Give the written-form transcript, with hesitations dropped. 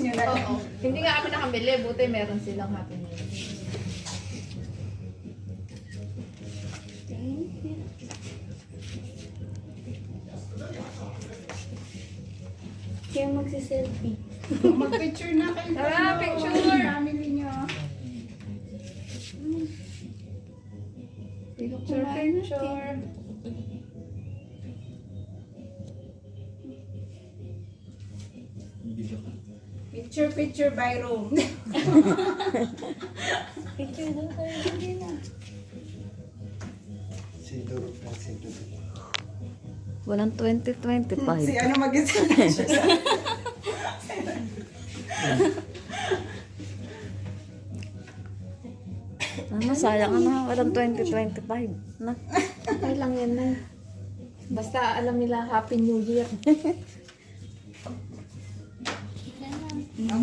nyo na lang. Oo. Hindi nga kami nakabili, buti meron silang Happy Meal. Kaya magsiselfie. Mag-picture na kayo. Tara, picture! Family nyo. Picture, picture. Picture by room. Picture doon tayo. Hindi na. Walang 2025. Si ano mag-isa. Sayang na. Walang 2025. Na. Okay lang yan na. Basta alam nila Happy New Year.